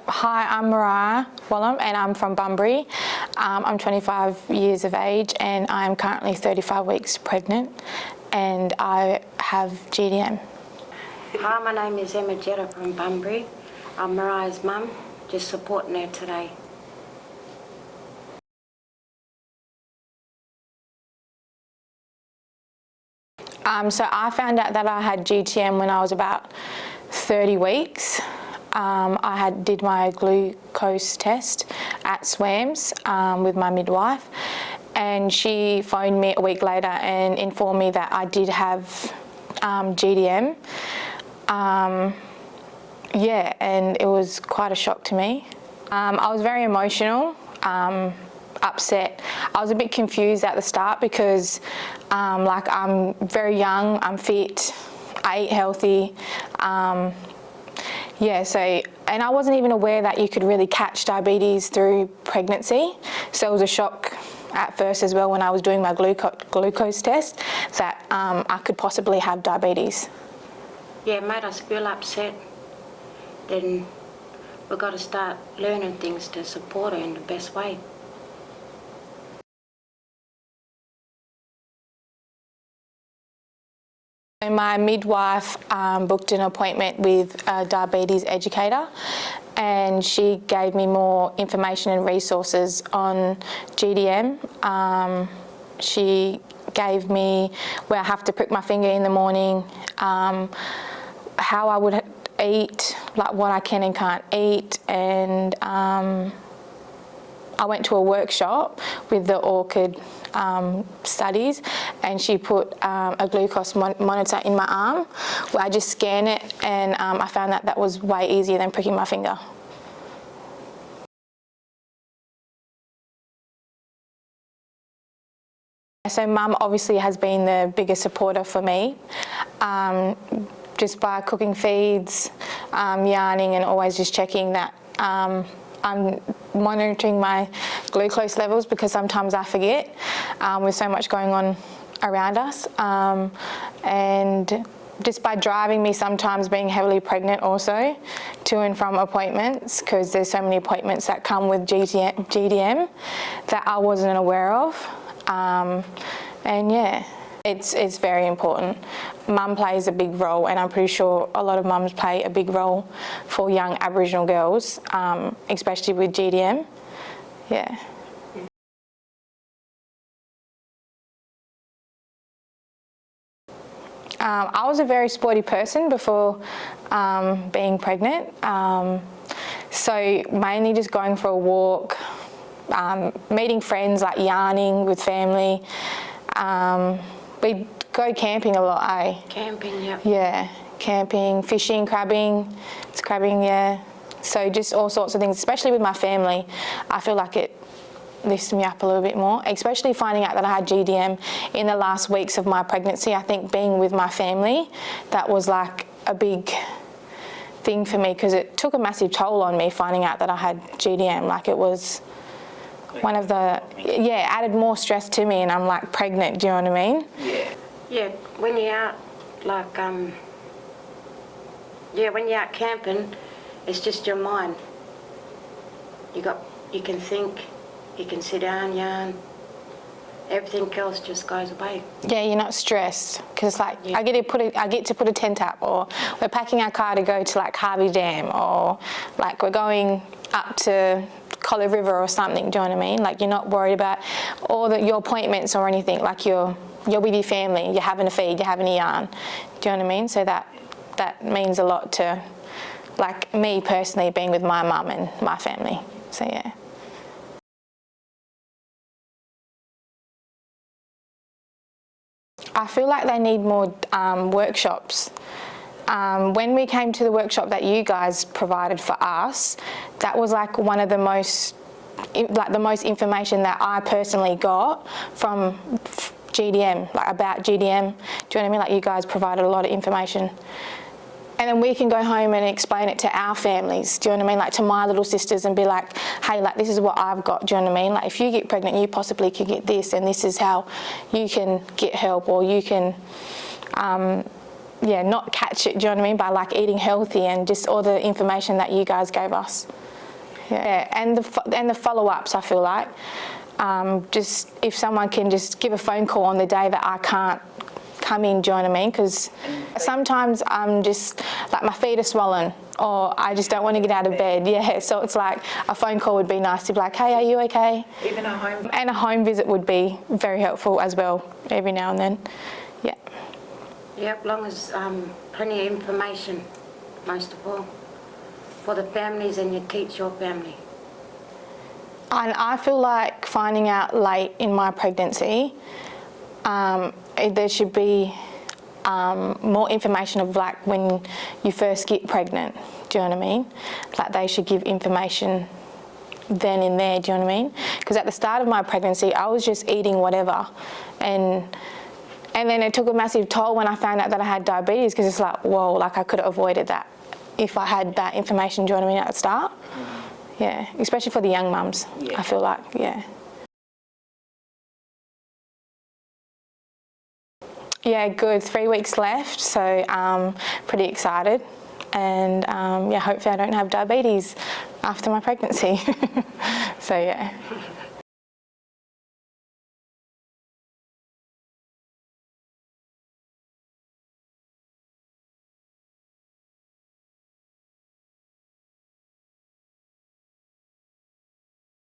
Hi, I'm Mariah Wallam and I'm from Bunbury. I'm 25 years of age and I'm currently 35 weeks pregnant and I have GDM. Hi, my name is Emma Jetta from Bunbury. I'm Mariah's mum, just supporting her today. So I found out that I had GTM when I was about 30 weeks. I did my glucose test at SWAMS with my midwife, and she phoned me a week later and informed me that I did have GDM. Yeah, and it was quite a shock to me. I was very emotional, upset. I was a bit confused at the start because like I'm very young, I'm fit, I eat healthy. Yeah, and I wasn't even aware that you could really catch diabetes through pregnancy. So it was a shock at first as well when I was doing my glucose test that I could possibly have diabetes. Yeah, it made us feel upset. Then we've got to start learning things to support her in the best way. My midwife booked an appointment with a diabetes educator, and she gave me more information and resources on GDM. She gave me where I have to prick my finger in the morning, how I would eat, like what I can and can't eat, and I went to a workshop with the ORCHID studies, and she put a glucose monitor in my arm where I just scan it, and I found that that was way easier than pricking my finger. So Mum obviously has been the biggest supporter for me, just by cooking feeds, yarning, and always just checking that I'm monitoring my glucose levels, because sometimes I forget with so much going on around us, and just by driving me sometimes, being heavily pregnant also, to and from appointments, because there's so many appointments that come with GDM that I wasn't aware of, and yeah. It's very important. Mum plays a big role, and I'm pretty sure a lot of mums play a big role for young Aboriginal girls, especially with GDM. Yeah. I was a very sporty person before being pregnant, so mainly just going for a walk, meeting friends, like yarning with family. We go camping a lot, eh? Camping, yep. Yeah, camping, fishing, crabbing, yeah. So just all sorts of things, especially with my family. I feel like it lifts me up a little bit more, especially finding out that I had GDM in the last weeks of my pregnancy. I think being with my family, that was like a big thing for me, because it took a massive toll on me finding out that I had GDM. Like, it was one of the, yeah, added more stress to me, and I'm like pregnant, do you know what I mean? Yeah. Yeah, when you're out, like, yeah, when you're out camping, it's just your mind. You can think, you can sit down, yarn, everything else just goes away. Yeah, you're not stressed, because like, yeah. I get to put a tent up, or we're packing our car to go to like Harvey Dam, or like we're going up to Collar River or something, do you know what I mean? Like, you're not worried about all your appointments or anything. Like, you're with your family, you're having a feed, you're having a yarn, do you know what I mean? So that means a lot to, like, me personally, being with my mum and my family, so yeah. I feel like they need more workshops. When we came to the workshop that you guys provided for us, that was like one of the most information that I personally got from GDM, like about GDM. Do you know what I mean? Like, you guys provided a lot of information. And then we can go home and explain it to our families, do you know what I mean? Like, to my little sisters, and be like, hey, like, this is what I've got, do you know what I mean? Like, if you get pregnant, you possibly could get this, and this is how you can get help, or you can, yeah, not catch it, do you know what I mean? By like eating healthy, and just all the information that you guys gave us. Yeah, and the follow-ups, I feel like. Just if someone can just give a phone call on the day that I can't come in, do you know what I mean? Because sometimes I'm just, like, my feet are swollen or I just don't want to get out of bed. Yeah, so it's like a phone call would be nice to be like, hey, are you okay? Even a home. And a home visit would be very helpful as well, every now and then. Yeah. Yeah, as long as plenty of information, most of all, for the families, and you teach your family. And I feel like finding out late in my pregnancy, there should be more information of, like, when you first get pregnant, do you know what I mean? Like, they should give information then and there, do you know what I mean? Because at the start of my pregnancy, I was just eating whatever, and then it took a massive toll when I found out that I had diabetes, because it's like, whoa, like, I could have avoided that if I had that information, do you know what I mean, at the start? Yeah, especially for the young mums, I feel like, yeah. Yeah, good. 3 weeks left, so pretty excited. And yeah, hopefully I don't have diabetes after my pregnancy. So yeah.